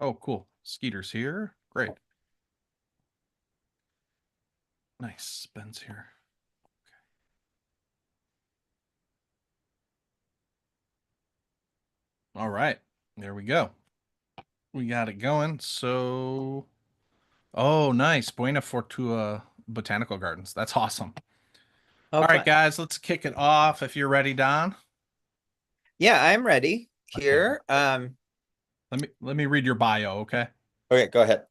Oh, cool. Skeeter's here. Great. Nice. Ben's here. All right. There we go. We got it going. So, oh, nice. Buena Fortuna Botanical Gardens. That's awesome. Oh, All right, fun. guys, let's kick it off if you're ready, Don. Yeah, I'm ready Okay. here. Let me read your bio, okay? Okay, go ahead.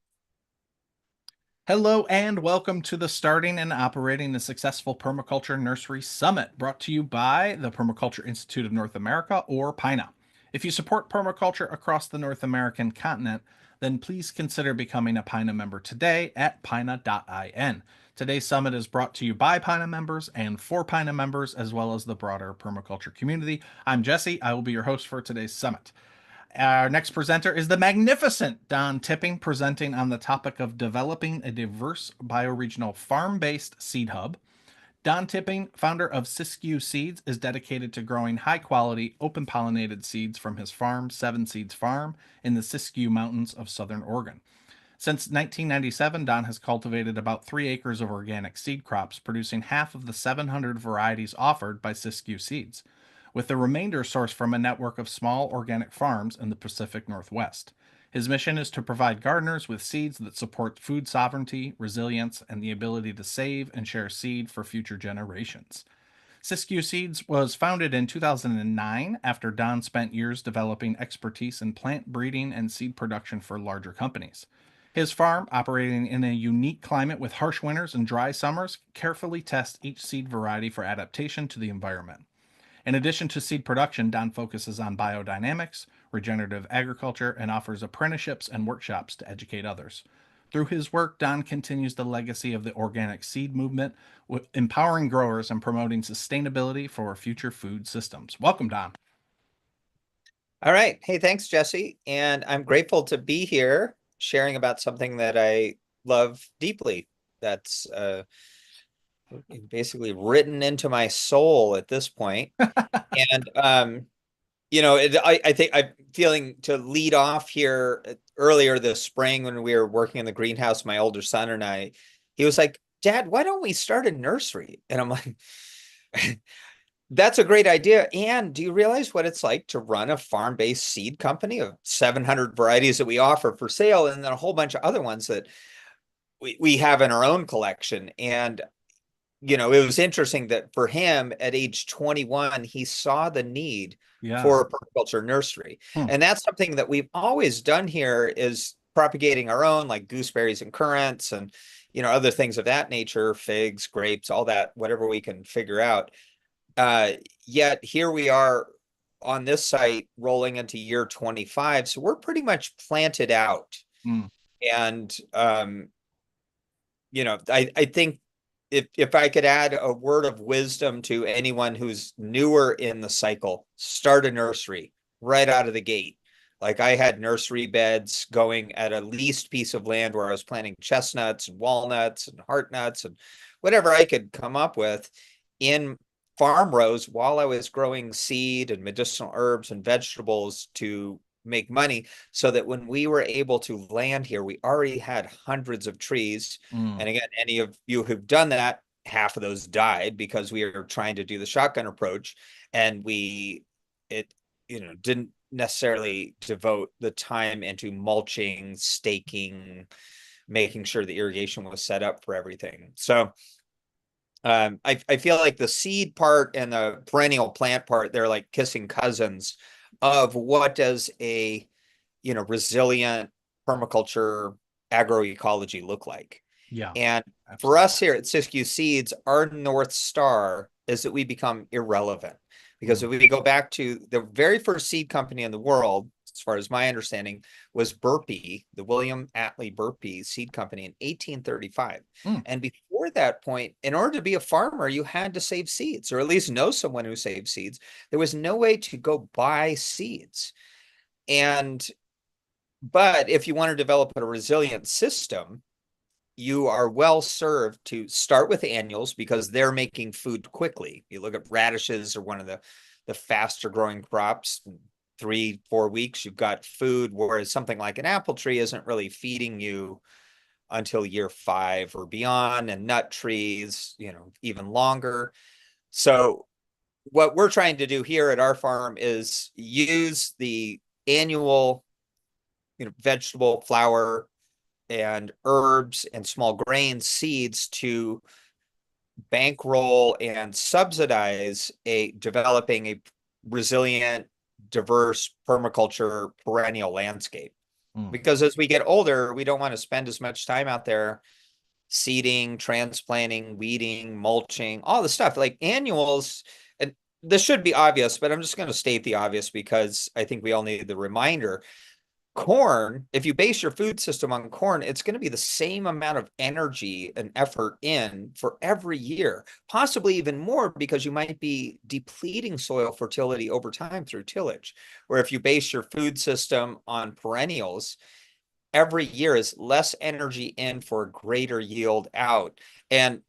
Hello and welcome to the Starting and Operating the Successful Permaculture Nursery Summit, brought to you by the Permaculture Institute of North America, or PINA. If you support permaculture across the North American continent, then please consider becoming a PINA member today at pina.in. Today's summit is brought to you by PINA members and for PINA members, as well as the broader permaculture community. I'm Jesse. I will be your host for today's summit. Our next presenter is the magnificent Don Tipping, presenting on the topic of developing a diverse bioregional farm-based seed hub. Don Tipping, founder of Siskiyou Seeds, is dedicated to growing high-quality, open-pollinated seeds from his farm, Seven Seeds Farm, in the Siskiyou Mountains of southern Oregon. Since 1997, Don has cultivated about 3 acres of organic seed crops, producing half of the 700 varieties offered by Siskiyou Seeds, with the remainder sourced from a network of small organic farms in the Pacific Northwest. His mission is to provide gardeners with seeds that support food sovereignty, resilience, and the ability to save and share seed for future generations. Siskiyou Seeds was founded in 2009 after Don spent years developing expertise in plant breeding and seed production for larger companies. His farm, operating in a unique climate with harsh winters and dry summers, carefully tests each seed variety for adaptation to the environment. In addition to seed production, Don focuses on biodynamics, regenerative agriculture, and offers apprenticeships and workshops to educate others. Through his work, Don continues the legacy of the organic seed movement, empowering growers and promoting sustainability for future food systems. Welcome, Don. All right. Hey, thanks, Jesse. And I'm grateful to be here sharing about something that I love deeply. That's basically written into my soul at this point. And I think I'm feeling to lead off here earlier this spring when we were working in the greenhouse, my older son and I, he was like, Dad, why don't we start a nursery? And I'm like, that's a great idea. And do you realize what it's like to run a farm-based seed company of 700 varieties that we offer for sale, and then a whole bunch of other ones that we have in our own collection? And, it was interesting that for him at age 21, he saw the need Yeah. for a permaculture nursery. Hmm. And that's something that we've always done here is propagating our own, like gooseberries and currants and, other things of that nature, figs, grapes, all that, whatever we can figure out. Uh, Yet here we are on this site rolling into year 25. So we're pretty much planted out. Hmm. And I think if I could add a word of wisdom to anyone who's newer in the cycle, start a nursery right out of the gate. Like I had nursery beds going at a leased piece of land where I was planting chestnuts and walnuts and heart nuts and whatever I could come up with in farm rows while I was growing seed and medicinal herbs and vegetables to make money, so that when we were able to land here, we already had hundreds of trees. Hmm. And again, any of you who've done that, half of those died because we were trying to do the shotgun approach, and it didn't necessarily devote the time into mulching, staking, making sure the irrigation was set up for everything. So I feel like the seed part and the perennial plant part, they're like kissing cousins of what does a resilient permaculture agroecology look like. Yeah. And for Absolutely. us here at Siskiyou Seeds, our North Star is that we become irrelevant. Because Hmm. if we go back to the very first seed company in the world, as far as my understanding, was Burpee, the William Atlee Burpee Seed Company in 1835. Hmm. And before that point, in order to be a farmer, you had to save seeds, or at least know someone who saved seeds. There was no way to go buy seeds. And but if you want to develop a resilient system, you are well served to start with annuals because they're making food quickly. You look at radishes are one of the faster growing crops. 3, 4 weeks, you've got food, whereas something like an apple tree isn't really feeding you until year 5 or beyond, and nut trees, even longer. So what we're trying to do here at our farm is use the annual, vegetable, flower, and herbs and small grain seeds to bankroll and subsidize developing a resilient, diverse permaculture perennial landscape. Mm. Because as we get older, we don't want to spend as much time out there seeding, transplanting, weeding, mulching, all the stuff like annuals. And this should be obvious, but I'm just going to state the obvious because I think we all need the reminder. Corn, if you base your food system on corn, it's going to be the same amount of energy and effort in for every year, possibly even more because you might be depleting soil fertility over time through tillage. Where if you base your food system on perennials, every year is less energy in for greater yield out. And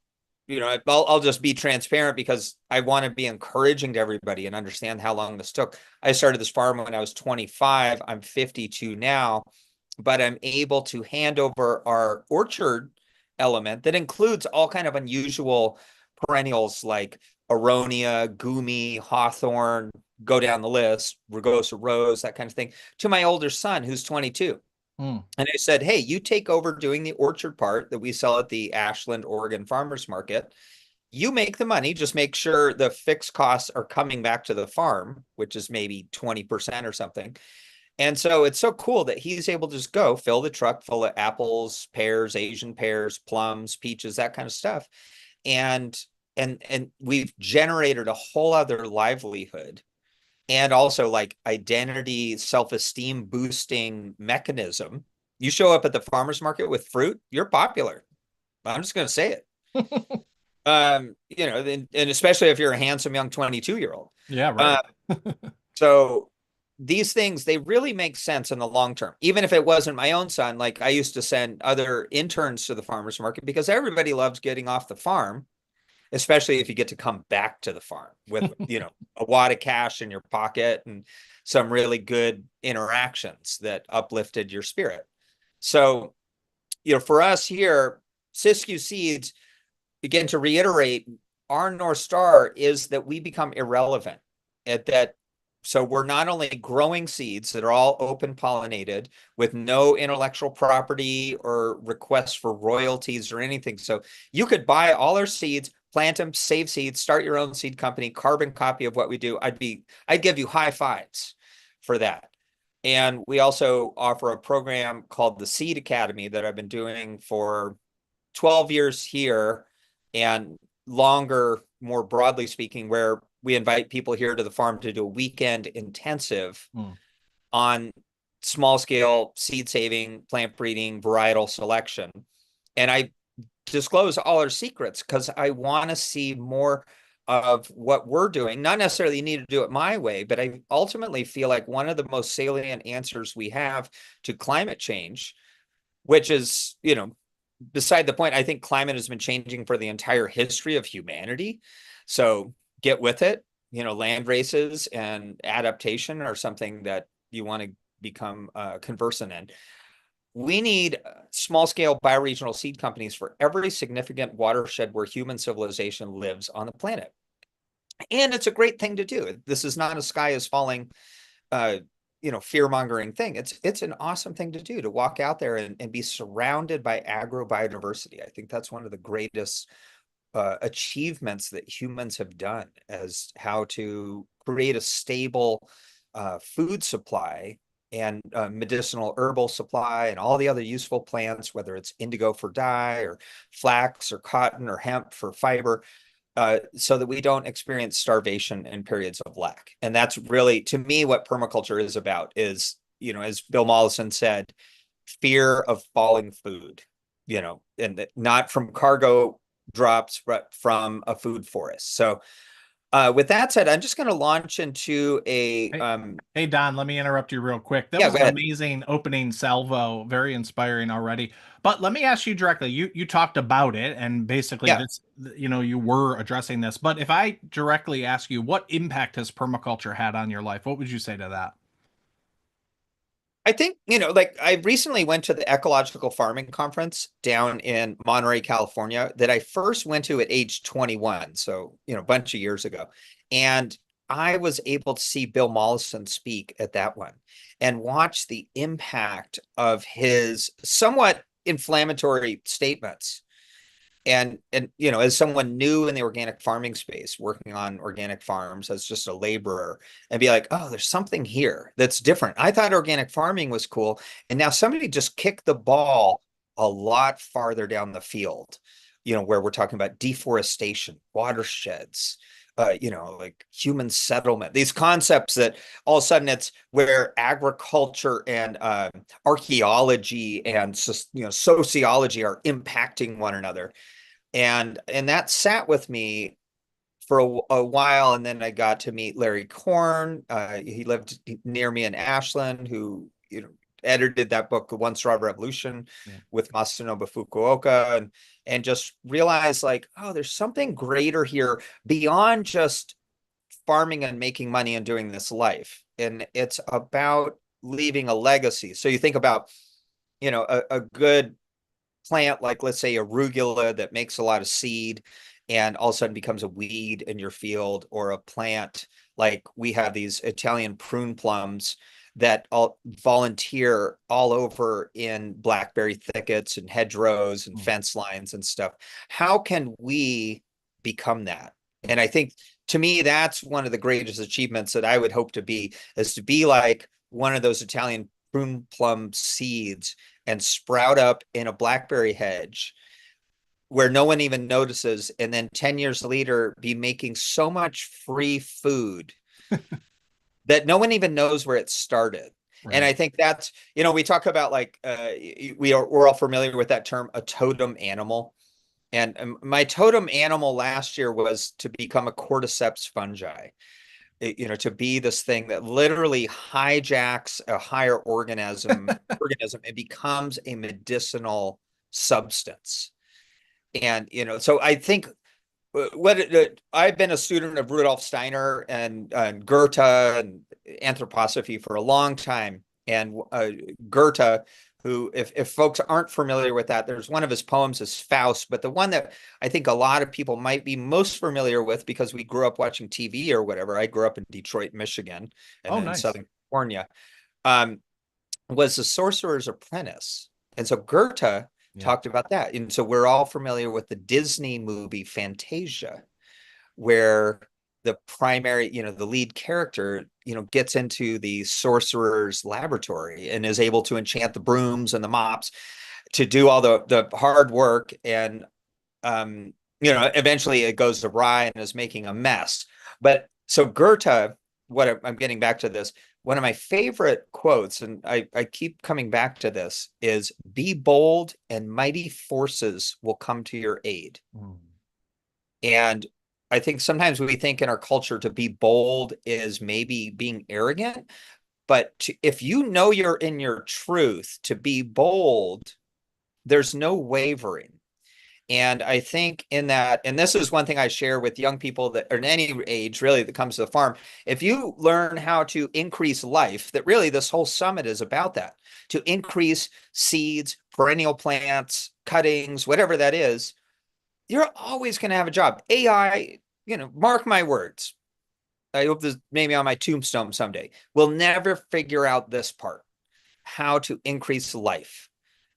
I'll just be transparent because I want to be encouraging to everybody and understand how long this took. I started this farm when I was 25. I'm 52 now, but I'm able to hand over our orchard element that includes all kind of unusual perennials like aronia, gumi, hawthorn, go down the list, rugosa rose, that kind of thing, to my older son who's 22. Mm. And I said, hey, you take over doing the orchard part that we sell at the Ashland, Oregon Farmers Market. You make the money, just make sure the fixed costs are coming back to the farm, which is maybe 20% or something. And so it's so cool that he's able to just go fill the truck full of apples, pears, Asian pears, plums, peaches, that kind of stuff. And we've generated a whole other livelihood and also like identity, self-esteem boosting mechanism. You show up at the farmer's market with fruit, you're popular. I'm just going to say it. And especially if you're a handsome young 22-year-old. Yeah, right. So these things, they really make sense in the long term. Even if it wasn't my own son, like I used to send other interns to the farmer's market because everybody loves getting off the farm, especially if you get to come back to the farm with, a wad of cash in your pocket and some really good interactions that uplifted your spirit. So, for us here, Siskiyou Seeds, again, to reiterate, our North Star is that we become irrelevant at that. So we're not only growing seeds that are all open pollinated with no intellectual property or requests for royalties or anything. So you could buy all our seeds, plant them, save seeds, start your own seed company, carbon copy of what we do. I'd give you high fives for that. And we also offer a program called the Seed Academy that I've been doing for 12 years here and longer, more broadly speaking, where we invite people here to the farm to do a weekend intensive on small scale seed saving, plant breeding, varietal selection. And I disclose all our secrets because I want to see more of what we're doing. Not necessarily you need to do it my way, but I ultimately feel like one of the most salient answers we have to climate change, which is, beside the point, I think climate has been changing for the entire history of humanity. So get with it. Land races and adaptation are something that you want to become conversant in. We need small scale bioregional seed companies for every significant watershed where human civilization lives on the planet. And it's a great thing to do. This is not a sky is falling fear-mongering thing. It's an awesome thing to do, to walk out there and be surrounded by agrobiodiversity. I think that's one of the greatest achievements that humans have done, as how to create a stable food supply and medicinal herbal supply and all the other useful plants, whether it's indigo for dye or flax or cotton or hemp for fiber, so that we don't experience starvation in periods of lack. And that's really, to me, what permaculture is about is, as Bill Mollison said, fear of falling food, and not from cargo drops, but from a food forest. So with that said, I'm just going to launch into a Hey Don, let me interrupt you real quick. That yeah, was go an ahead. amazing opening salvo, very inspiring already. But let me ask you directly. You talked about it, and basically Yeah. this, you were addressing this. But if I directly ask you, what impact has permaculture had on your life? What would you say to that? I think, like I recently went to the ecological farming conference down in Monterey, California, that I first went to at age 21. So, a bunch of years ago. And I was able to see Bill Mollison speak at that one and watch the impact of his somewhat inflammatory statements. And as someone new in the organic farming space, working on organic farms as just a laborer, and be like, oh, there's something here that's different. I thought organic farming was cool, and now somebody just kicked the ball a lot farther down the field, where we're talking about deforestation, watersheds, like human settlement, these concepts that all of a sudden it's where agriculture and archaeology and sociology are impacting one another. And that sat with me for a while, and then I got to meet Larry Korn. He lived near me in Ashland, who edited that book, The One Straw Revolution, Yeah. with Masanobu Fukuoka, and just realized like, oh, there's something greater here beyond just farming and making money and doing this life, and it's about leaving a legacy. So you think about a good plant, like let's say arugula, that makes a lot of seed and all of a sudden becomes a weed in your field, or a plant like we have these Italian prune plums that all volunteer all over in blackberry thickets and hedgerows and fence lines and stuff. How can we become that? And I think, to me, that's one of the greatest achievements that I would hope to be, is to be like one of those Italian prune plum seeds and sprout up in a blackberry hedge where no one even notices, and then 10 years later be making so much free food that no one even knows where it started. Right. And I think that's, we talk about like, we're all familiar with that term, a totem animal. And my totem animal last year was to become a cordyceps fungi. To be this thing that literally hijacks a higher organism and becomes a medicinal substance. And so I think I've been a student of Rudolf Steiner and Goethe and anthroposophy for a long time. And Goethe, who, if folks aren't familiar with that, there's one of his poems is Faust, but the one that I think a lot of people might be most familiar with, because we grew up watching TV or whatever. I grew up in Detroit, Michigan, and Oh, then in nice. Southern California, um, was The Sorcerer's Apprentice. And so Goethe talked about that. And so we're all familiar with the Disney movie Fantasia, where the primary, the lead character, gets into the sorcerer's laboratory and is able to enchant the brooms and the mops to do all the hard work. And, eventually it goes awry and is making a mess. But so Goethe, what I'm getting back to this, one of my favorite quotes, and I keep coming back to this, is be bold and mighty forces will come to your aid. And I think sometimes we think in our culture to be bold is maybe being arrogant, but if you're in your truth, to be bold, there's no wavering. And I think in that, and this is one thing I share with young people that are in any age really that comes to the farm. If you learn how to increase life, that really this whole summit is about that, to increase seeds, perennial plants, cuttings, whatever that is, you're always going to have a job. AI, mark my words. I hope this maybe on my tombstone someday. We'll never figure out this part, how to increase life.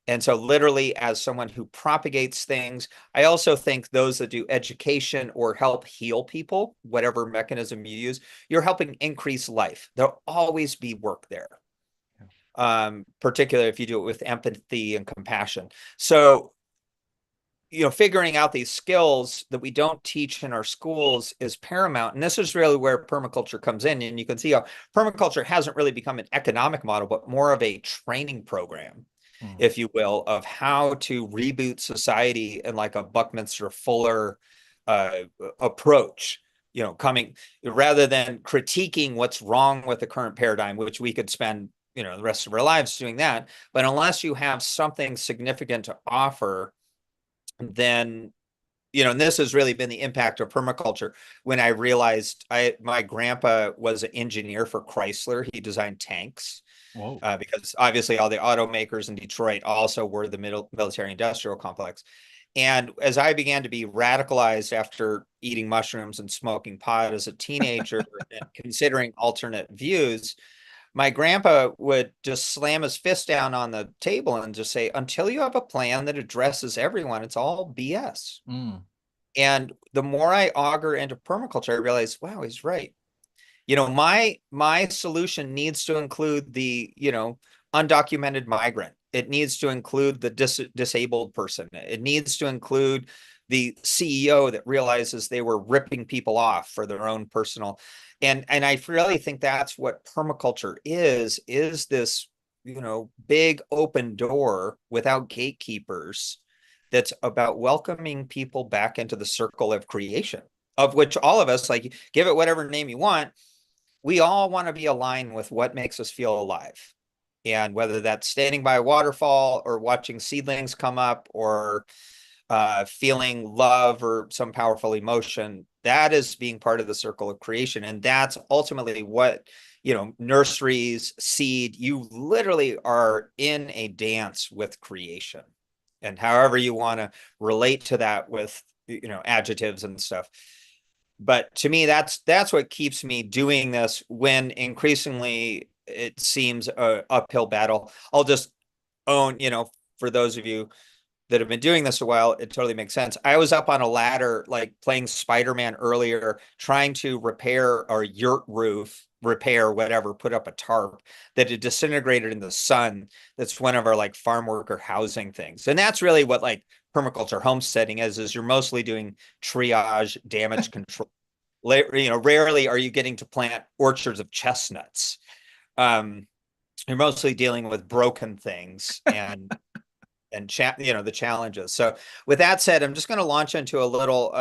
And so literally, as someone who propagates things, I also think those that do education or help heal people, whatever mechanism you use, you're helping increase life. There'll always be work there. Particularly if you do it with empathy and compassion. So, figuring out these skills that we don't teach in our schools is paramount. And this is really where permaculture comes in. And you can see how permaculture hasn't really become an economic model, but more of a training program, if you will, of how to reboot society in like a Buckminster Fuller approach, coming rather than critiquing what's wrong with the current paradigm, which we could spend, the rest of our lives doing that. But unless you have something significant to offer, then, and this has really been the impact of permaculture. When I realized my grandpa was an engineer for Chrysler, he designed tanks. Whoa. because obviously all the automakers in Detroit also were the military industrial complex. And as I began to be radicalized after eating mushrooms and smoking pot as a teenager and considering alternate views, my grandpa would just slam his fist down on the table and just say, until you have a plan that addresses everyone, it's all BS. Mm. And the more I auger into permaculture, I realize, wow, he's right. My solution needs to include the, undocumented migrant. It needs to include the disabled person. It needs to include the CEO that realizes they were ripping people off for their own personal. And I really think that's what permaculture is this, big open door without gatekeepers that's about welcoming people back into the circle of creation, of which all of us, like, give it whatever name you want, we all want to be aligned with what makes us feel alive. And whether that's standing by a waterfall or watching seedlings come up or feeling love or some powerful emotion, that is being part of the circle of creation. And that's ultimately what, nurseries, seed, you literally are in a dance with creation. And however you want to relate to that with, adjectives and stuff. But to me, that's what keeps me doing this when increasingly it seems a uphill battle. I'll just own, for those of you that have been doing this a while, it totally makes sense. I was up on a ladder, like playing Spider-Man earlier, trying to repair our yurt roof, repair whatever, put up a tarp that had disintegrated in the sun. That's one of our like farm worker housing things. And that's really what like permaculture homesteading is you're mostly doing triage, damage control. Rarely are you getting to plant orchards of chestnuts. You're mostly dealing with broken things and the challenges. So with that said, I'm just going to launch into a little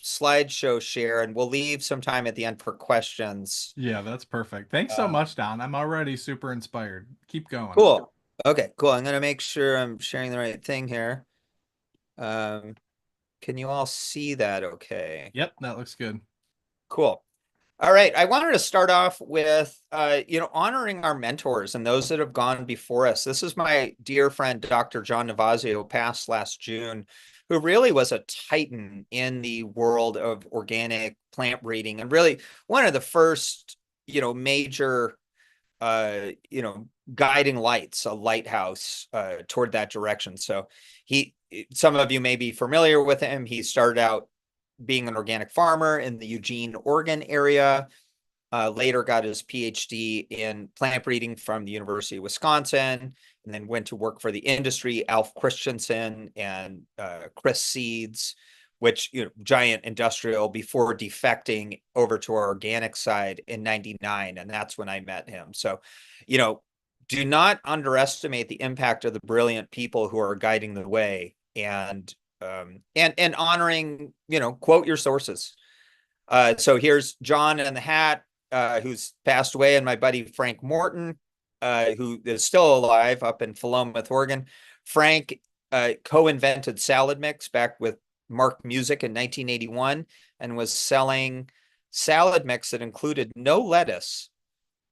slideshow share, and we'll leave some time at the end for questions. Yeah, that's perfect. Thanks so much, Don. I'm already super inspired. Keep going. Cool. Okay, cool. I'm going to make sure I'm sharing the right thing here. Can you all see that okay? Yep, that looks good. Cool. All right. I wanted to start off with, honoring our mentors and those that have gone before us. This is my dear friend, Dr. John Navazio, who passed last June, who really was a titan in the world of organic plant breeding and really one of the first, major, guiding lights, a lighthouse toward that direction. So some of you may be familiar with him. He started out being an organic farmer in the Eugene, Oregon area. Later got his PhD in plant breeding from the University of Wisconsin, and then went to work for the industry, Alf Christensen and Chris Seeds, which, giant industrial, before defecting over to our organic side in 99. And that's when I met him. So, do not underestimate the impact of the brilliant people who are guiding the way, and honoring, quote your sources. So here's John in the hat, who's passed away, and my buddy Frank Morton, who is still alive up in Philomath, Oregon. Frank co-invented salad mix back with Mark Music in 1981 and was selling salad mix that included no lettuce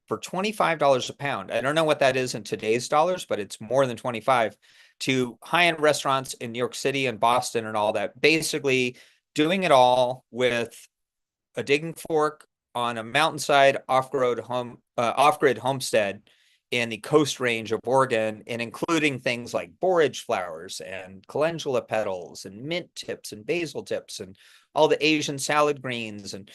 for $25 a pound. I don't know what that is in today's dollars, but it's more than 25 to high-end restaurants in New York City and Boston and all that. Basically doing it all with a digging fork on a mountainside off-grid homestead in the Coast Range of Oregon, and including things like borage flowers and calendula petals and mint tips and basil tips and all the Asian salad greens and,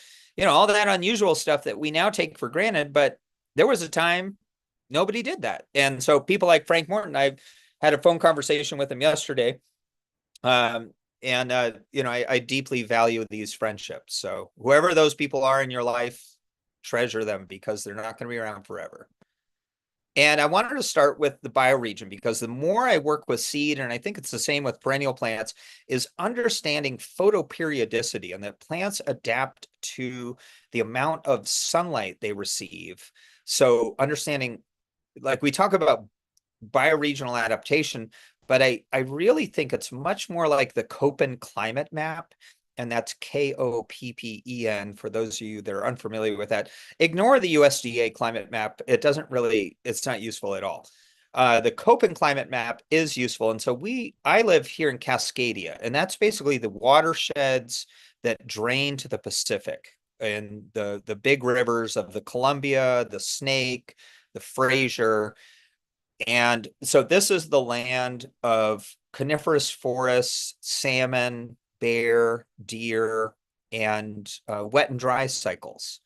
all that unusual stuff that we now take for granted. But there was a time nobody did that. And so people like Frank Morton, I had a phone conversation with him yesterday. I deeply value these friendships. So whoever those people are in your life, treasure them, because they're not going to be around forever. And I wanted to start with the bioregion, because the more I work with seed, and I think it's the same with perennial plants, is understanding photoperiodicity, and that plants adapt to the amount of sunlight they receive. So understanding, like we talk about bioregional adaptation, but I really think it's much more like the Köppen climate map. and that's KOPPEN for those of you that are unfamiliar with that. Ignore the USDA climate map. It's not useful at all. The Köppen climate map is useful. And so I live here in Cascadia, and that's basically the watersheds that drain to the Pacific and the big rivers of the Columbia, the Snake, the Fraser. And so this is the land of coniferous forests, salmon, bear, deer, and wet and dry cycles.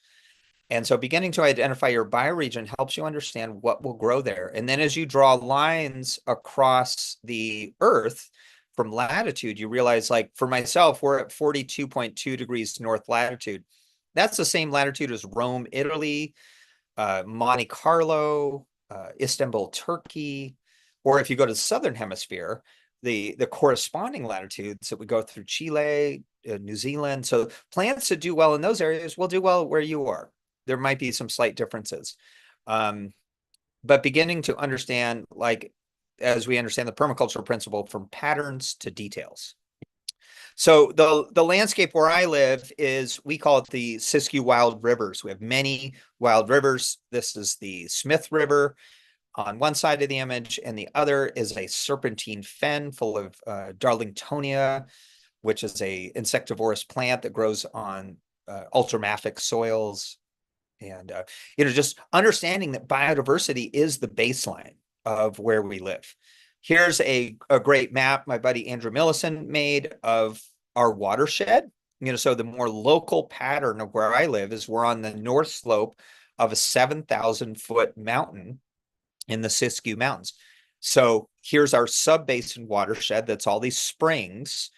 And so beginning to identify your bioregion helps you understand what will grow there. And then as you draw lines across the earth from latitude, you realize, like for myself, we're at 42.2 degrees north latitude. That's the same latitude as Rome, Italy, Monte Carlo, Istanbul, Turkey, or if you go to the southern hemisphere, the corresponding latitudes that we go through Chile, New Zealand. So plants that do well in those areas will do well where you are. There might be some slight differences. But beginning to understand, like, as we understand the permaculture principle, from patterns to details. So the landscape where I live is, we call it the Siskiyou Wild Rivers. We have many wild rivers. This is the Smith River on one side of the image, and the other is a serpentine fen full of Darlingtonia, which is a insectivorous plant that grows on ultramafic soils. And just understanding that biodiversity is the baseline of where we live. Here's a great map my buddy Andrew Millison made of our watershed. So the more local pattern of where I live is we're on the north slope of a 7,000-foot mountain in the Siskiyou Mountains. So here's our sub-basin watershed. That's all these springs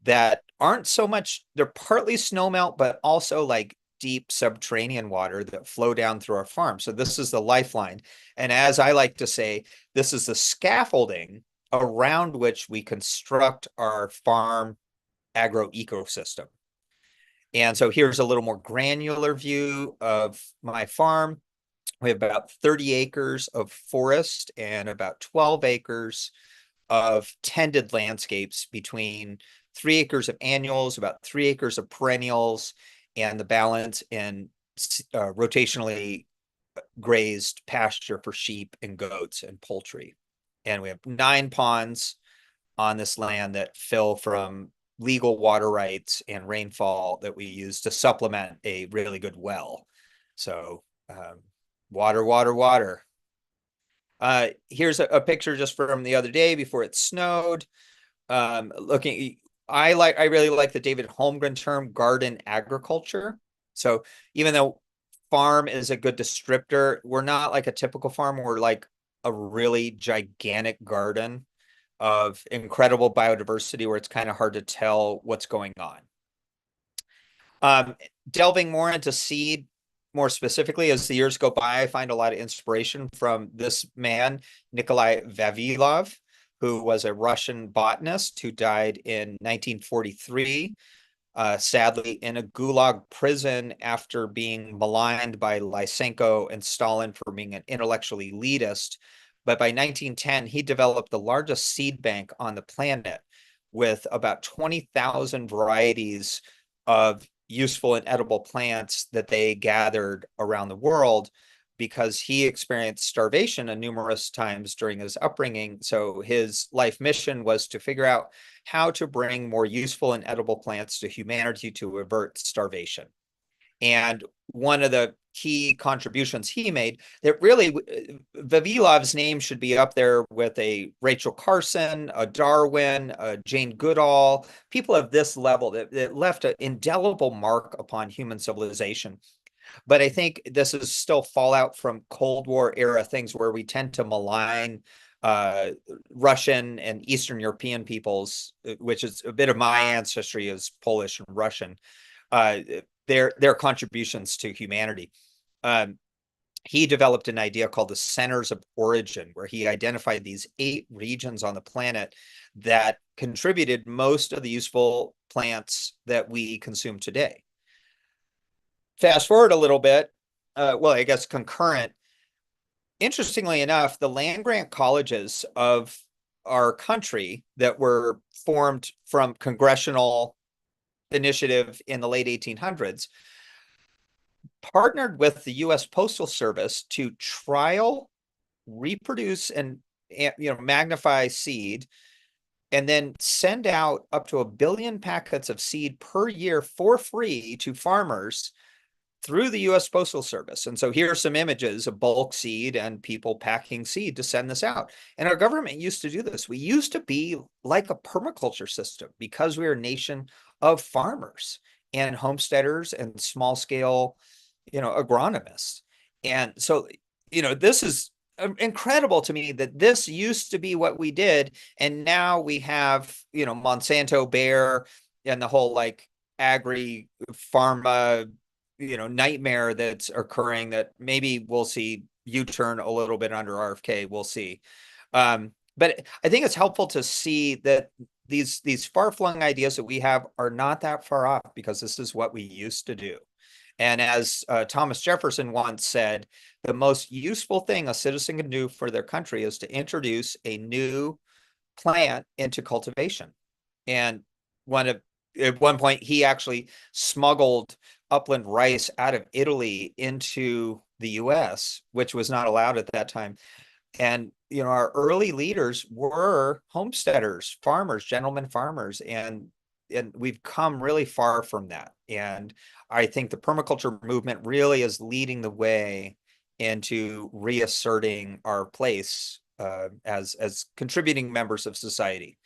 that aren't so much, they're partly snowmelt, but also like deep subterranean water that flow down through our farm. So this is the lifeline. And as I like to say, this is the scaffolding around which we construct our farm agro ecosystem. And so here's a little more granular view of my farm. We have about 30 acres of forest and about 12 acres of tended landscapes, between 3 acres of annuals, about 3 acres of perennials, and the balance in rotationally grazed pasture for sheep and goats and poultry. And we have 9 ponds on this land that fill from legal water rights and rainfall that we use to supplement a really good well. So water, water, water. Here's a picture just from the other day before it snowed. I really like the David Holmgren term, garden agriculture. So even though farm is a good descriptor, we're not like a typical farm. We're like a really gigantic garden of incredible biodiversity where it's kind of hard to tell what's going on. Delving more into seed, more specifically, as the years go by, I find a lot of inspiration from this man, Nikolai Vavilov, who was a Russian botanist who died in 1943, sadly in a gulag prison after being maligned by Lysenko and Stalin for being an intellectually elitist. But by 1910, he developed the largest seed bank on the planet with about 20,000 varieties of useful and edible plants that they gathered around the world, because he experienced starvation numerous times during his upbringing. So his life mission was to figure out how to bring more useful and edible plants to humanity to avert starvation. And one of the key contributions he made, that really Vavilov's name should be up there with a Rachel Carson, a Darwin, a Jane Goodall, people of this level that left an indelible mark upon human civilization. But I think this is still fallout from Cold War era things where we tend to malign Russian and Eastern European peoples, which is a bit of my ancestry is Polish and Russian, their contributions to humanity. He developed an idea called the centers of origin, where he identified these 8 regions on the planet that contributed most of the useful plants that we consume today. Fast forward a little bit, well, I guess concurrent. Interestingly enough, the land-grant colleges of our country that were formed from congressional initiative in the late 1800s, partnered with the US Postal Service to trial, reproduce, and magnify seed, and then send out up to 1 billion packets of seed per year for free to farmers through the US Postal Service. And so here are some images of bulk seed and people packing seed to send this out. And our government used to do this. We used to be like a permaculture system because we are a nation of farmers and homesteaders and small scale, agronomists. And so, this is incredible to me that this used to be what we did. And now we have, Monsanto, Bayer, and the whole like agri pharma nightmare that's occurring that maybe we'll see U-turn a little bit under RFK. We'll see. But I think it's helpful to see that these far-flung ideas that we have are not that far off because this is what we used to do. And as Thomas Jefferson once said, the most useful thing a citizen can do for their country is to introduce a new plant into cultivation. And at one point, he actually smuggled upland rice out of Italy into the US, which was not allowed at that time. And, our early leaders were homesteaders, farmers, gentlemen farmers, and we've come really far from that. And I think the permaculture movement really is leading the way into reasserting our place as contributing members of society.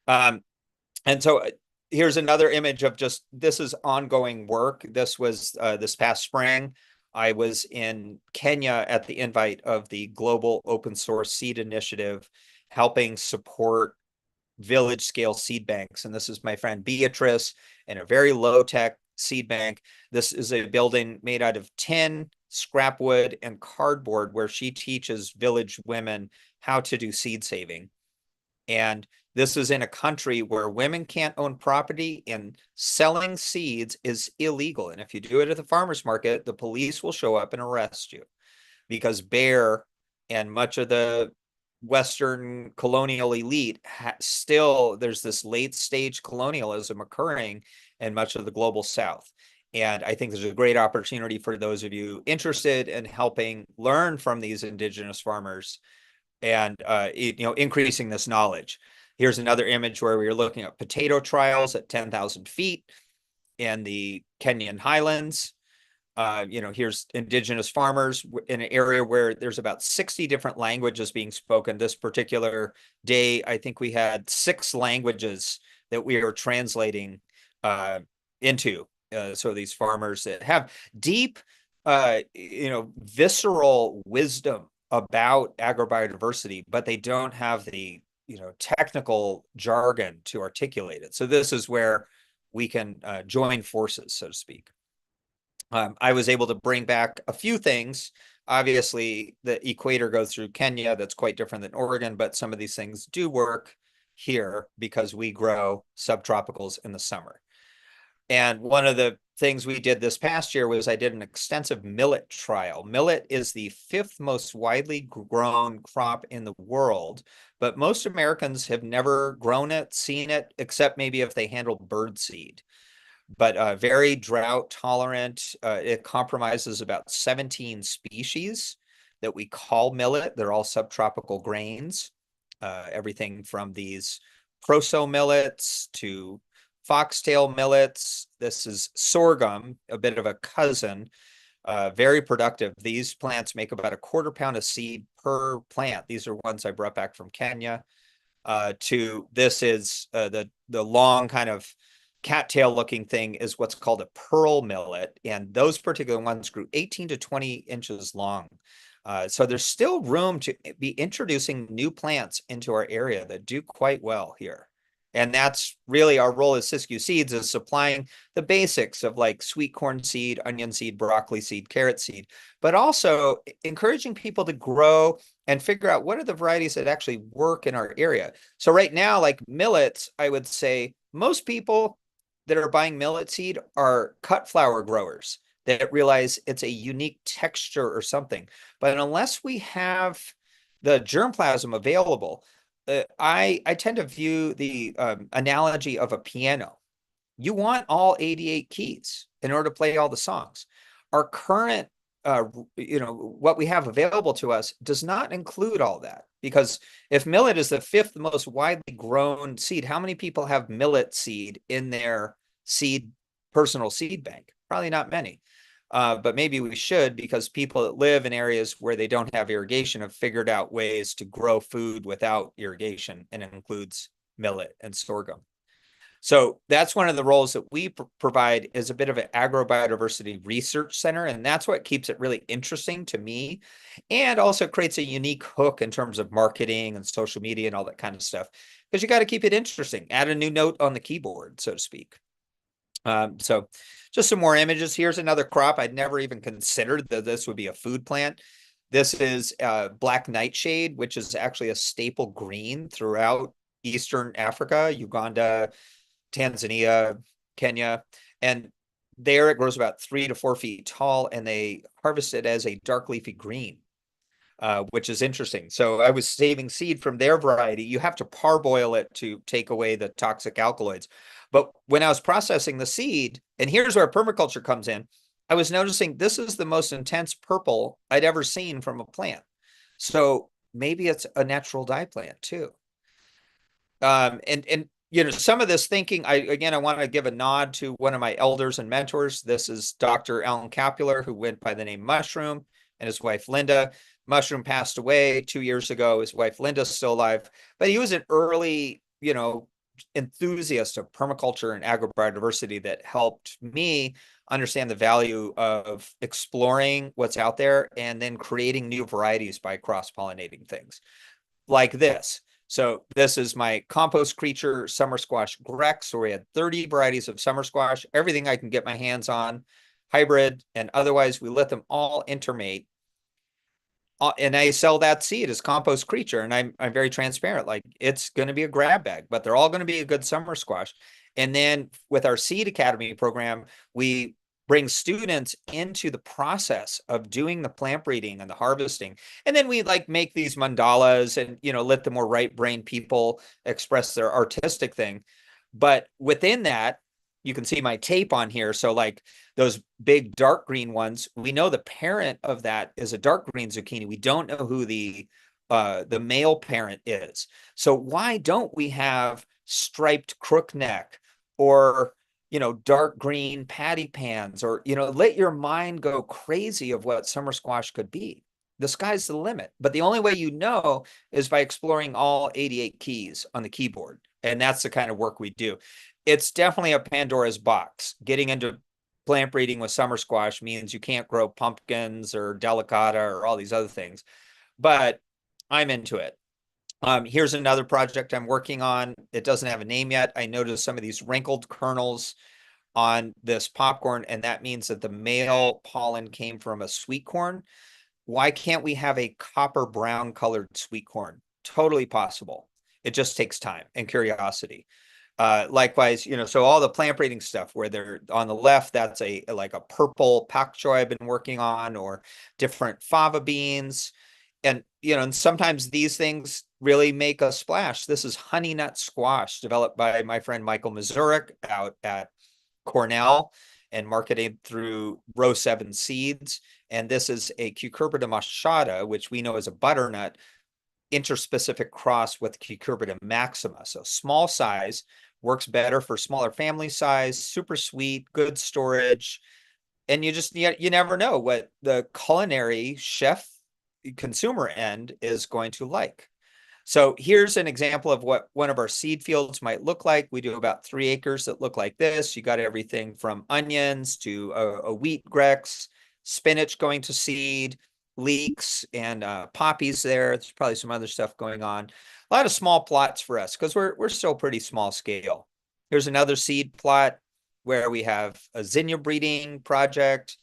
And so here's another image of just, this is ongoing work. This was this past spring. I was in Kenya at the invite of the Global Open Source Seed Initiative, helping support village scale seed banks. And this is my friend Beatrice in a very low tech seed bank. This is a building made out of tin, scrap wood, and cardboard where she teaches village women how to do seed saving. And this is in a country where women can't own property and selling seeds is illegal. And if you do it at the farmer's market, the police will show up and arrest you because Bayer and much of the Western colonial elite still, there's this late stage colonialism occurring in much of the global South. And I think there's a great opportunity for those of you interested in helping learn from these indigenous farmers and increasing this knowledge. Here's another image where we are looking at potato trials at 10,000 feet in the Kenyan highlands. Here's indigenous farmers in an area where there's about 60 different languages being spoken. This particular day, I think we had 6 languages that we are translating into. So these farmers that have deep, visceral wisdom about agrobiodiversity, but they don't have the technical jargon to articulate it. So this is where we can join forces, so to speak. I was able to bring back a few things. Obviously, the equator goes through Kenya. That's quite different than Oregon, but some of these things do work here because we grow subtropicals in the summer. And one of the things we did this past year was I did an extensive millet trial. Millet is the 5th most widely grown crop in the world, but most Americans have never grown it, seen it, except maybe if they handle bird seed. But very drought tolerant. It compromises about 17 species that we call millet. They're all subtropical grains. Everything from these proso millets to foxtail millets. This is sorghum, a bit of a cousin, very productive. These plants make about 1/4 pound of seed per plant. These are ones I brought back from Kenya. This is the long kind of cattail looking thing is what's called a pearl millet. And those particular ones grew 18 to 20 inches long. So there's still room to be introducing new plants into our area that do quite well here. And that's really our role as Siskiyou Seeds, is supplying the basics of like sweet corn seed, onion seed, broccoli seed, carrot seed, but also encouraging people to grow and figure out what are the varieties that actually work in our area. So right now, like millets, I would say most people that are buying millet seed are cut flower growers that realize it's a unique texture or something. But unless we have the germplasm available, I tend to view the analogy of a piano. You want all 88 keys in order to play all the songs. Our current, what we have available to us does not include all that, because if millet is the fifth most widely grown seed, how many people have millet seed in their personal seed bank? Probably not many. But maybe we should, because people that live in areas where they don't have irrigation have figured out ways to grow food without irrigation, and it includes millet and sorghum. So that's one of the roles that we provide, is a bit of an agrobiodiversity research center. And that's what keeps it really interesting to me, and also creates a unique hook in terms of marketing and social media and all that kind of stuff, because you got to keep it interesting, add a new note on the keyboard, so to speak. So just some more images. Here's another crop I'd never even considered that this would be a food plant. This is black nightshade, which is actually a staple green throughout Eastern Africa, Uganda, Tanzania, Kenya. And there it grows about 3 to 4 feet tall, and they harvest it as a dark leafy green, which is interesting. So I was saving seed from their variety. You have to parboil it to take away the toxic alkaloids. But when I was processing the seed, and here's where permaculture comes in, I was noticing this is the most intense purple I'd ever seen from a plant. So maybe it's a natural dye plant too. And some of this thinking, I want to give a nod to one of my elders and mentors. This is Dr. Alan Capular, who went by the name Mushroom, and his wife Linda. Mushroom passed away 2 years ago. His wife Linda's still alive, but he was an early, enthusiast of permaculture and agrobiodiversity that helped me understand the value of exploring what's out there and then creating new varieties by cross-pollinating things like this. So this is my compost creature summer squash Grex, where we had 30 varieties of summer squash, everything I can get my hands on, hybrid and otherwise. We let them all intermate. And I sell that seed as compost creature, and I'm very transparent. Like, it's going to be a grab bag, but they're all going to be a good summer squash. And then with our Seed Academy program, we bring students into the process of doing the plant breeding and the harvesting. And then we make these mandalas and, let the more right brain people express their artistic thing. But within that, you can see my tape on here. So those big dark green ones, we know the parent of that is a dark green zucchini. We don't know who the male parent is. So why don't we have striped crookneck, or dark green patty pans, or let your mind go crazy of what summer squash could be. The sky's the limit. But the only way is by exploring all 88 keys on the keyboard. And that's the kind of work we do. It's definitely a Pandora's box. Getting into plant breeding with summer squash means you can't grow pumpkins or delicata or all these other things, but I'm into it. Here's another project I'm working on. It doesn't have a name yet. I noticed some of these wrinkled kernels on this popcorn, and that means that the male pollen came from a sweet corn. Why can't we have a copper brown colored sweet corn? Totally possible. It just takes time and curiosity. Likewise, so all the plant breeding stuff, where they're on the left, that's a purple pak choi I've been working on, or different fava beans. And, and sometimes these things really make a splash. This is honey nut squash, developed by my friend Michael Mazurik out at Cornell and marketed through Row 7 Seeds. And this is a Cucurbita machata, which we know is a butternut interspecific cross with Cucurbita maxima. So small size, works better for smaller family size, super sweet, good storage. And you never know what the culinary chef consumer end is going to like. So here's an example of what one of our seed fields might look like. We do about 3 acres that look like this. You got everything from onions to a wheat grex, spinach going to seed, leeks, and poppies there. There's probably some other stuff going on. A lot of small plots for us, because we're still pretty small scale. Here's another seed plot where we have a zinnia breeding project,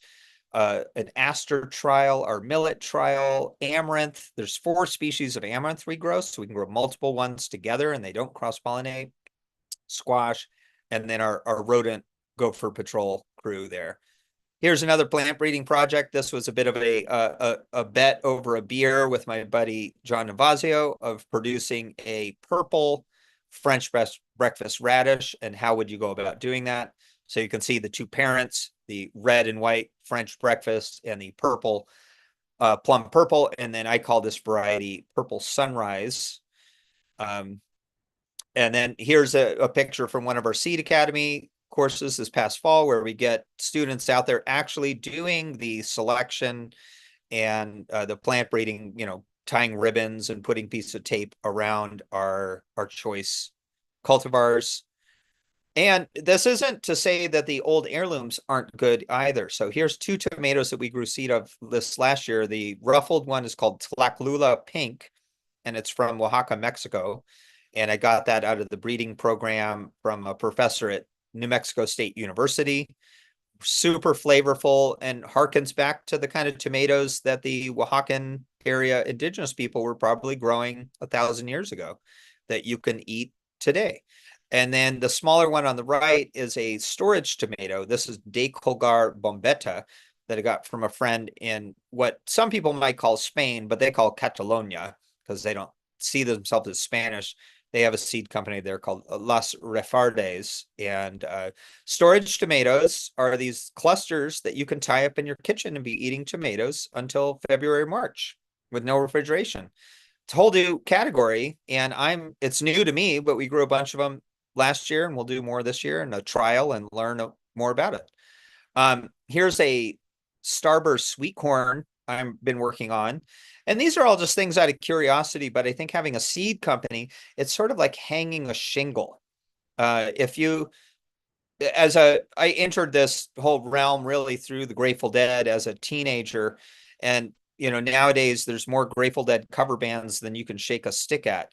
an aster trial, our millet trial, amaranth. There's 4 species of amaranth we grow, so we can grow multiple ones together and they don't cross-pollinate. Squash, and then our rodent gopher patrol crew there. Here's another plant breeding project. This was a bit of a bet over a beer with my buddy John Navazio of producing a purple French breakfast radish, and how would you go about doing that? So you can see the two parents, the red and white French breakfast and the purple, plum purple. And then I call this variety Purple Sunrise. Um, and then here's a picture from one of our Seed Academy courses this past fall, where we get students out there actually doing the selection and the plant breeding, tying ribbons and putting pieces of tape around our choice cultivars. And this isn't to say that the old heirlooms aren't good either. So here's two tomatoes that we grew seed of this last year. The ruffled one is called Tlaxlula Pink, and it's from Oaxaca, Mexico. And I got that out of the breeding program from a professor at New Mexico State University. Super flavorful and harkens back to the kind of tomatoes that the Oaxacan area indigenous people were probably growing 1,000 years ago that you can eat today. And then the smaller one on the right is a storage tomato. This is De Colgar bombetta that I got from a friend in what some people might call Spain, but they call Catalonia because they don't see themselves as Spanish. They have a seed company there called Las Refardes. And storage tomatoes are these clusters that you can tie up in your kitchen and be eating tomatoes until February, March with no refrigeration. It's a whole new category, and it's new to me, but we grew a bunch of them last year, and we'll do more this year and a trial and learn more about it. Here's a starburst sweet corn I've been working on. And these are all just things out of curiosity, but I think having a seed company, it's sort of like hanging a shingle. If you, I entered this whole realm really through the Grateful Dead as a teenager. And, nowadays there's more Grateful Dead cover bands than you can shake a stick at.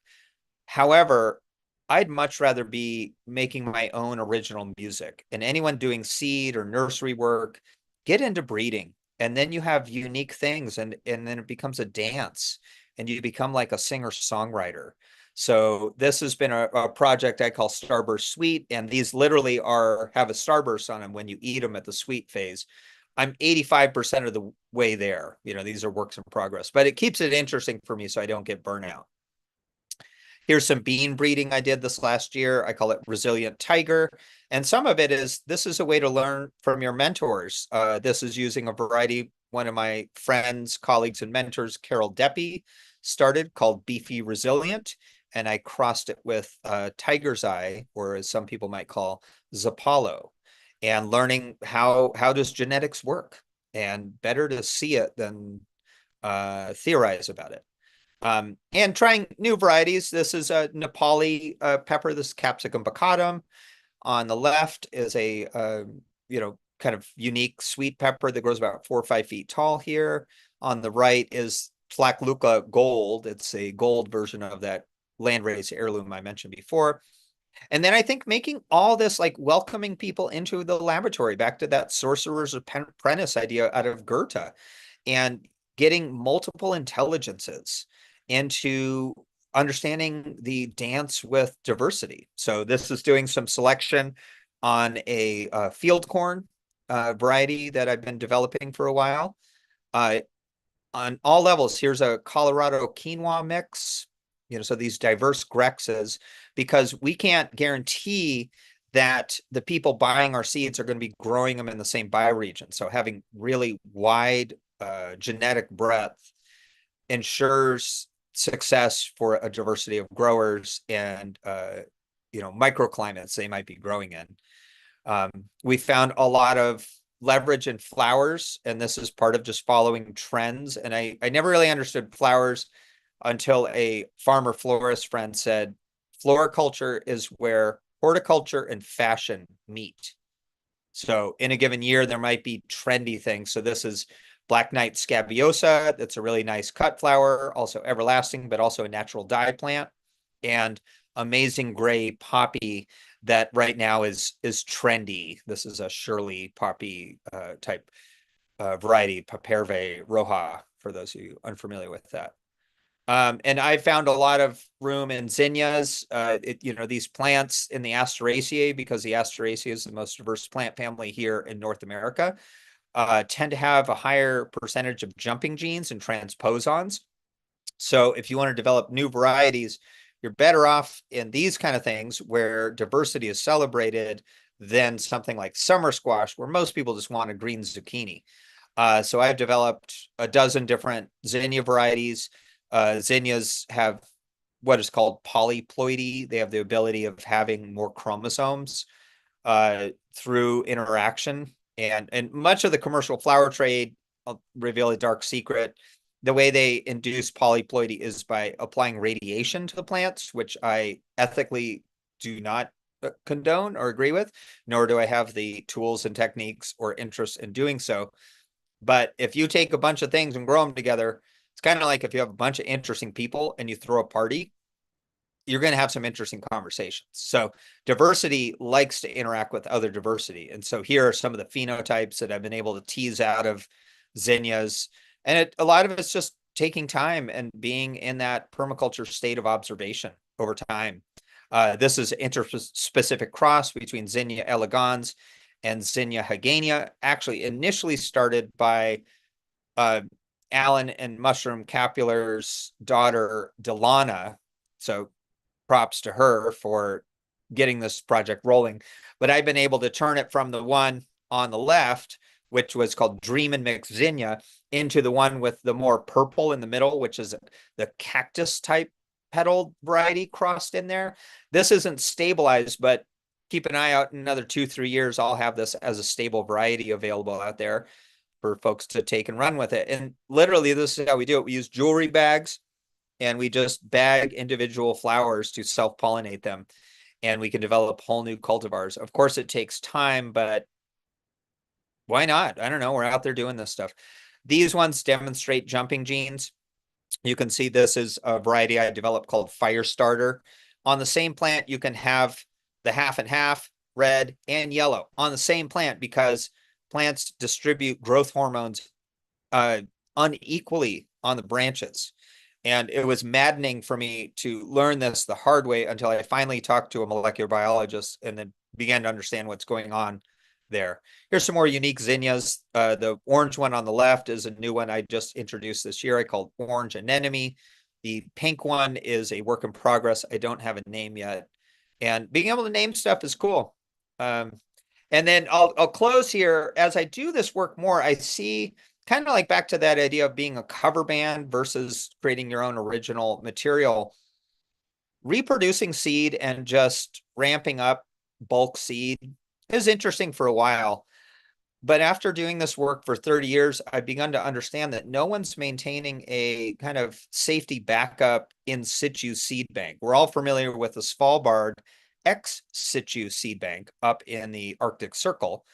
However, I'd much rather be making my own original music. And anyone doing seed or nursery work, get into breeding. And then you have unique things, and then it becomes a dance, and you become like a singer-songwriter. So this has been a project I call Starburst Sweet, and these literally have a starburst on them when you eat them at the sweet phase. I'm 85% of the way there. These are works in progress, but it keeps it interesting for me so I don't get burnout. Here's some bean breeding I did this last year. I call it Resilient Tiger. And some of it this is a way to learn from your mentors. This is using a variety one of my friends, colleagues, and mentors, Carol Deppy, started called Beefy Resilient. And I crossed it with Tiger's Eye, or as some people might call Zapalo, and learning how does genetics work, and better to see it than theorize about it. And trying new varieties. This is a Nepali pepper. This is Capsicum baccatum. On the left is a kind of unique sweet pepper that grows about 4 or 5 feet tall here. On the right is Tlaxlula Gold. It's a gold version of that landrace heirloom I mentioned before. And then I think making all this, like welcoming people into the laboratory, back to that sorcerer's apprentice idea out of Goethe, and getting multiple intelligences into understanding the dance with diversity. So this is doing some selection on a field corn variety that I've been developing for a while. On all levels, here's a Colorado quinoa mix, so these diverse grexes, because we can't guarantee that the people buying our seeds are going to be growing them in the same bioregion. So having really wide genetic breadth ensures success for a diversity of growers and microclimates they might be growing in. We found a lot of leverage in flowers, and this is part of just following trends. And I never really understood flowers until a farmer florist friend said, floriculture is where horticulture and fashion meet. So in a given year, there might be trendy things. So this is Black Knight scabiosa. That's a really nice cut flower, also everlasting, but also a natural dye plant. And amazing gray poppy that right now is trendy. This is a Shirley poppy type variety, Paperve roja, for those of you unfamiliar with that. And I found a lot of room in zinnias, these plants in the Asteraceae, because the Asteraceae is the most diverse plant family here in North America, tend to have a higher percentage of jumping genes and transposons. So if you want to develop new varieties you're better off in these kind of things where diversity is celebrated than something like summer squash, where most people just want a green zucchini. So I've developed a dozen different zinnia varieties. Zinnias have what is called polyploidy. They have the ability of having more chromosomes through interaction. And much of the commercial flower trade, I'll reveal a dark secret, the way they induce polyploidy is by applying radiation to the plants, which I ethically do not condone or agree with, nor do I have the tools and techniques or interest in doing so. But if you take a bunch of things and grow them together, it's kind of like if you have a bunch of interesting people and you throw a party, you're going to have some interesting conversations. So diversity likes to interact with other diversity. And so here are some of the phenotypes that I've been able to tease out of zinnias. And a lot of it's just taking time and being in that permaculture state of observation over time. This is an interspecific cross between Zinnia elegans and Zinnia hagania, actually initially started by Alan and Mushroom Capular's daughter, Delana. So props to her for getting this project rolling. But I've been able to turn it from the one on the left, which was called Dream and Mix Zinnia, into the one with the more purple in the middle, which is the cactus type petal variety crossed in there. This isn't stabilized, but keep an eye out in another 2-3 years. I'll have this as a stable variety available out there for folks to take and run with it. And literally, this is how we do it. We use jewelry bags and we just bag individual flowers to self-pollinate them. And we can develop whole new cultivars. Of course, it takes time, but why not? I don't know. We're out there doing this stuff. These ones demonstrate jumping genes. You can see this is a variety I developed called Firestarter. On the same plant, you can have the half and half, red and yellow on the same plant because plants distribute growth hormones unequally on the branches. And it was maddening for me to learn this the hard way until I finally talked to a molecular biologist and then began to understand what's going on there. Here's some more unique zinnias. The orange one on the left is a new one I just introduced this year. I called Orange Anemone. The pink one is a work in progress. I don't have a name yet. And being able to name stuff is cool. And then I'll close here. As I do this work more, I see kind of like back to that idea of being a cover band versus creating your own original material. Reproducing seed and just ramping up bulk seed is interesting for a while. But after doing this work for 30 years, I've begun to understand that no one's maintaining a kind of safety backup in situ seed bank. We're all familiar with the Svalbard ex situ seed bank up in the Arctic Circle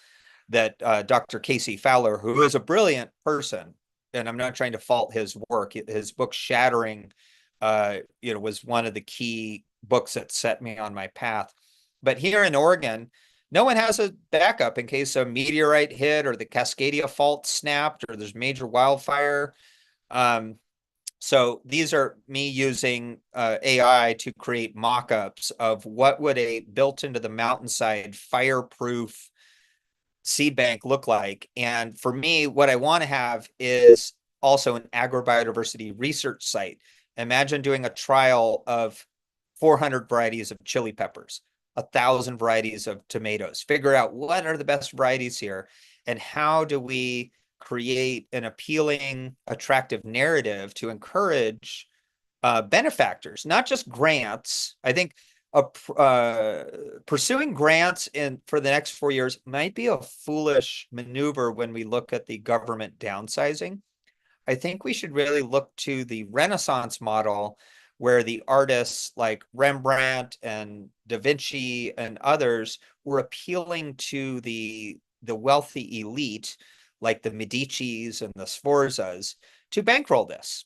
that Dr. Casey Fowler, who is a brilliant person, and I'm not trying to fault his work, his book Shattering, was one of the key books that set me on my path. But here in Oregon, no one has a backup in case a meteorite hit or the Cascadia fault snapped or there's major wildfire. So these are me using AI to create mock-ups of what would a built into the mountainside fireproof seed bank look like. And for me, what I want to have is also an agrobiodiversity research site. Imagine doing a trial of 400 varieties of chili peppers, 1,000 varieties of tomatoes, figure out what are the best varieties here and how do we create an appealing, attractive narrative to encourage benefactors, not just grants. I think pursuing grants for the next 4 years might be a foolish maneuver when we look at the government downsizing. I think we should really look to the Renaissance model where the artists like Rembrandt and Da Vinci and others were appealing to the wealthy elite, like the Medicis and the Sforzas, to bankroll this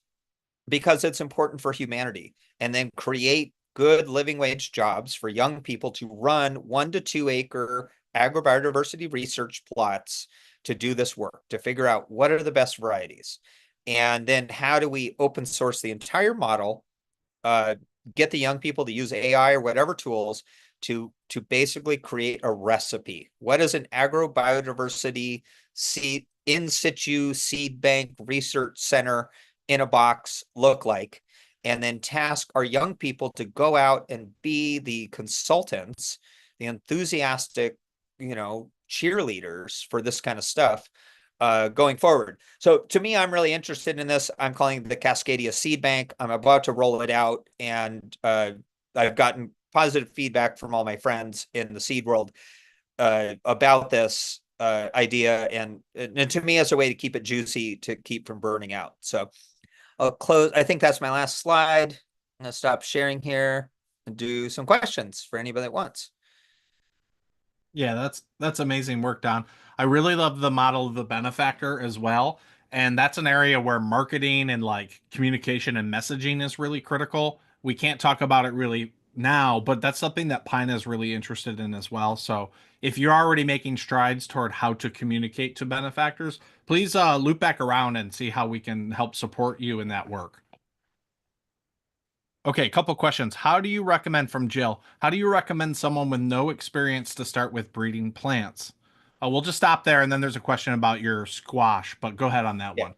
because it's important for humanity, and then create good living wage jobs for young people to run 1 to 2 acre agrobiodiversity research plots to do this work, to figure out what are the best varieties. And then how do we open source the entire model, get the young people to use AI or whatever tools to basically create a recipe. What does an agrobiodiversity seed in situ seed bank research center in a box look like? and then task our young people to go out and be the consultants, the enthusiastic, cheerleaders for this kind of stuff going forward. So to me, I'm really interested in this. I'm calling it the Cascadia Seed Bank. I'm about to roll it out, and I've gotten positive feedback from all my friends in the seed world about this idea, and to me, as a way to keep it juicy, to keep from burning out. So I'll close. I think that's my last slide. I'm gonna stop sharing here and do some questions for anybody that wants. Yeah, that's amazing work, Don. I really love the model of the benefactor as well. And that's an area where marketing and like communication and messaging is really critical. We can't talk about it really now, but that's something that Pine is really interested in as well. So if you're already making strides toward how to communicate to benefactors, please loop back around and see how we can help support you in that work. Okay, a couple questions. How do you recommend from Jill? How do you recommend someone with no experience to start with breeding plants? We'll just stop there, and then there's a question about your squash, but go ahead on that Yeah. one.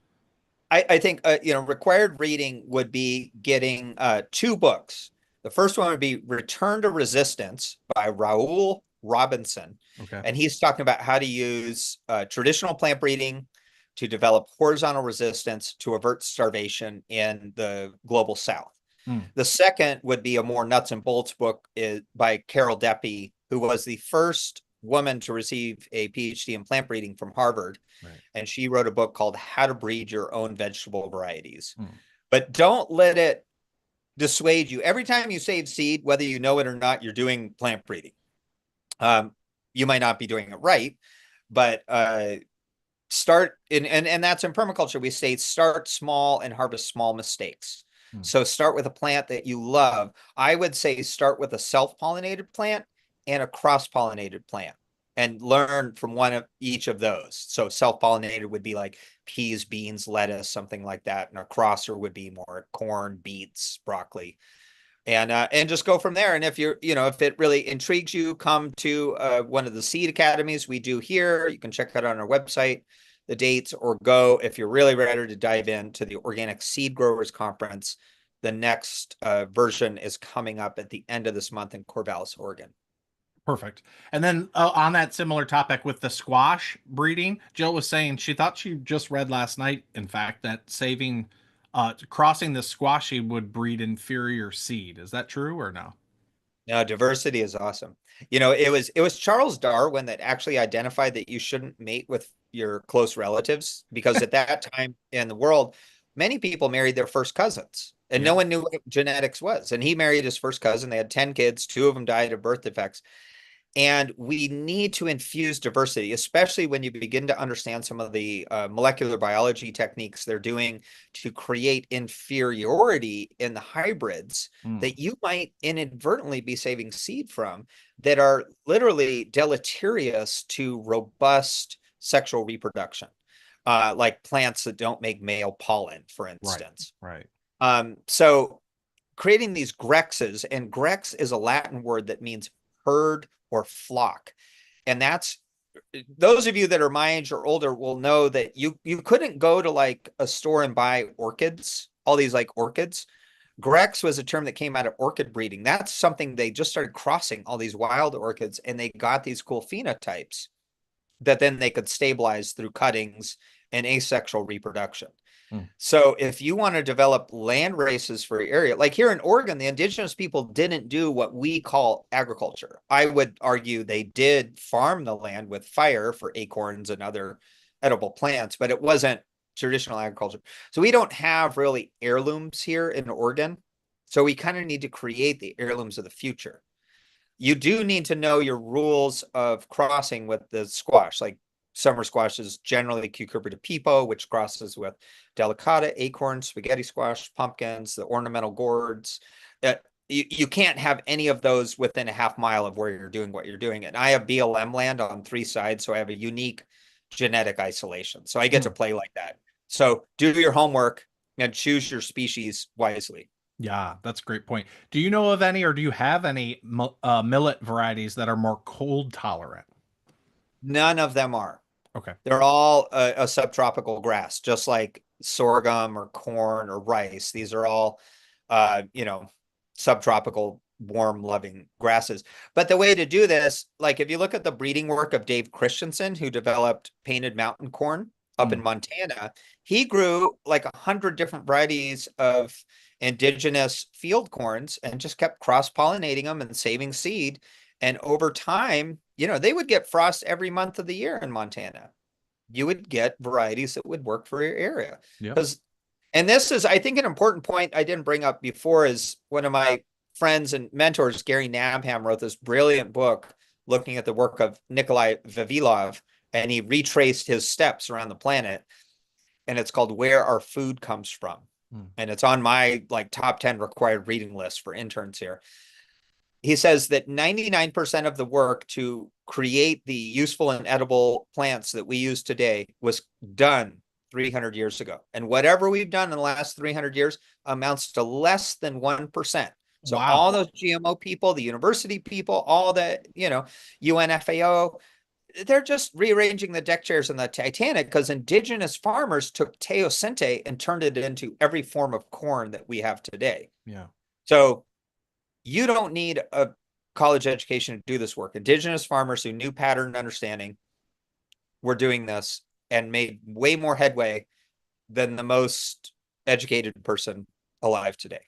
I think required reading would be getting two books. The first one would be Return to Resistance by Raoul Robinson. Okay. And he's talking about how to use traditional plant breeding to develop horizontal resistance to avert starvation in the global south. Hmm. The second would be a more nuts and bolts book by Carol Deppy, who was the first woman to receive a PhD in plant breeding from Harvard. Right. And she wrote a book called How to Breed Your Own Vegetable Varieties. Hmm. But don't let it dissuade you. Every time you save seed, whether you know it or not, you're doing plant breeding. You might not be doing it right, but start and that's in permaculture. We say start small and harvest small mistakes. Hmm. So start with a plant that you love. I would say start with a self-pollinated plant and a cross-pollinated plant and learn from one of each of those. So self-pollinated would be like peas, beans, lettuce, something like that. And a crosser would be more corn, beets, broccoli, and just go from there. And if if it really intrigues you, come to one of the seed academies we do here. You can check out on our website the dates, or go if you're really ready to dive into the Organic Seed Growers Conference. The next version is coming up at the end of this month in Corvallis, Oregon. Perfect. And then on that similar topic with the squash breeding, Jill was saying she thought she just read last night, in fact, that crossing the squashy would breed inferior seed. Is that true or no? No, diversity is awesome. It was Charles Darwin that actually identified that you shouldn't mate with your close relatives, because at that time in the world, many people married their first cousins, and no Yeah. one knew what genetics was. And he married his first cousin. They had 10 kids, two of them died of birth defects. And we need to infuse diversity, especially when you begin to understand some of the molecular biology techniques they're doing to create inferiority in the hybrids Hmm. that you might inadvertently be saving seed from, that are literally deleterious to robust sexual reproduction, like plants that don't make male pollen, for Right. instance. Right. So creating these grexes, and grex is a Latin word that means herd or flock. And that's, those of you that are my age or older will know that you couldn't go to like a store and buy orchids, all these like orchids. Grex was a term that came out of orchid breeding. That's something they just started crossing all these wild orchids, and they got these cool phenotypes that then they could stabilize through cuttings and asexual reproduction. Hmm. So if you want to develop land races for your area, like here in Oregon, the indigenous people didn't do what we call agriculture. I would argue they did farm the land with fire for acorns and other edible plants, but it wasn't traditional agriculture. So we don't have really heirlooms here in Oregon. So we kind of need to create the heirlooms of the future. You do need to know your rules of crossing with the squash. Like summer squash is generally Cucurbita pepo, which crosses with delicata, acorn, spaghetti squash, pumpkins, the ornamental gourds. You can't have any of those within a half mile of where you're doing what you're doing. And I have BLM land on three sides, so I have a unique genetic isolation. So I get to Hmm. play like that. So do your homework and choose your species wisely. Yeah, that's a great point. Do you know of any, or do you have any millet varieties that are more cold tolerant? None of them are. Okay. They're all a subtropical grass, just like sorghum or corn or rice. These are all you know, subtropical warm loving grasses. But the way to do this, like if you look at the breeding work of Dave Christensen, who developed painted mountain corn up in Mm. Montana, he grew like 100 different varieties of indigenous field corns and just kept cross-pollinating them and saving seed. And over time, you know, they would get frost every month of the year in Montana. You would get varieties that would work for your area. Yep. Because, and this is, I think, an important point I didn't bring up before is one of my friends and mentors, Gary Nabham, wrote this brilliant book looking at the work of Nikolai Vavilov, and he retraced his steps around the planet. And it's called Where Our Food Comes From. Mm. And it's on my like top 10 required reading list for interns here. He says that 99% of the work to create the useful and edible plants that we use today was done 300 years ago. And whatever we've done in the last 300 years amounts to less than 1%. So all Wow. those GMO people, the university people, all the, you know, UNFAO, they're just rearranging the deck chairs in the Titanic because indigenous farmers took teosinte and turned it into every form of corn that we have today. Yeah. So you don't need a college education to do this work. Indigenous farmers who knew pattern understanding were doing this and made way more headway than the most educated person alive today.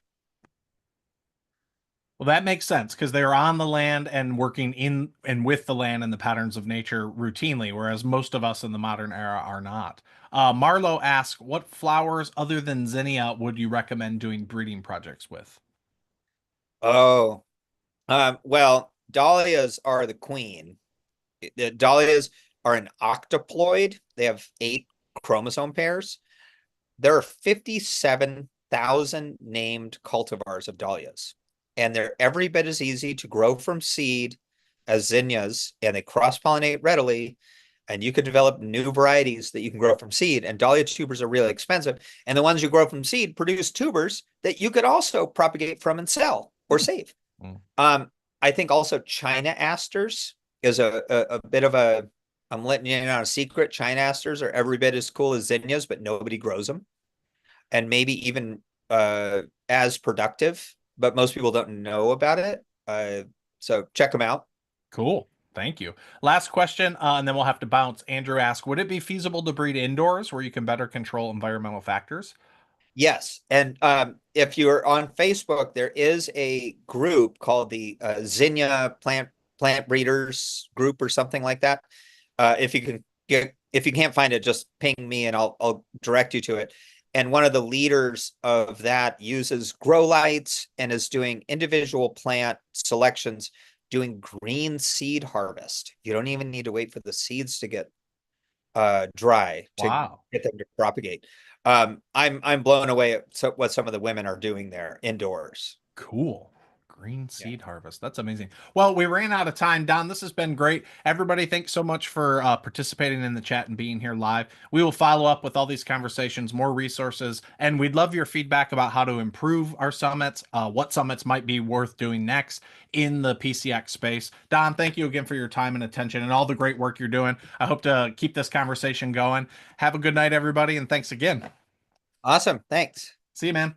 Well, that makes sense because they're on the land and working in and with the land and the patterns of nature routinely, whereas most of us in the modern era are not. Marlo asks, what flowers other than zinnia would you recommend doing breeding projects with? Oh, well, dahlias are the queen. The dahlias are an octoploid. They have 8 chromosome pairs. There are 57,000 named cultivars of dahlias, and they're every bit as easy to grow from seed as zinnias, and they cross-pollinate readily. And you could develop new varieties that you can grow from seed. And dahlia tubers are really expensive. And the ones you grow from seed produce tubers that you could also propagate from and sell or save. Mm. Um, I think also China asters is a bit of a, I'm letting you in on a secret. China asters are every bit as cool as zinnias, but nobody grows them. And maybe even as productive, but most people don't know about it. So check them out. Cool. Thank you. Last question, and then we'll have to bounce. Andrew asks, would it be feasible to breed indoors where you can better control environmental factors? Yes. And if you're on Facebook, there is a group called the Zinnia Plant Breeders Group or something like that. If you can if you can't find it, just ping me and I'll direct you to it. And one of the leaders of that uses grow lights and is doing individual plant selections, doing green seed harvest. You don't even need to wait for the seeds to get dry to Wow. get them to propagate. I'm blown away at what some of the women are doing there indoors. Cool. Green Yeah. seed harvest. That's amazing. Well, we ran out of time, Don. This has been great. Everybody, thanks so much for participating in the chat and being here live. We will follow up with all these conversations, more resources, and we'd love your feedback about how to improve our summits, what summits might be worth doing next in the PCX space. Don, thank you again for your time and attention and all the great work you're doing. I hope to keep this conversation going. Have a good night, everybody, and thanks again. Awesome. Thanks. See you, man.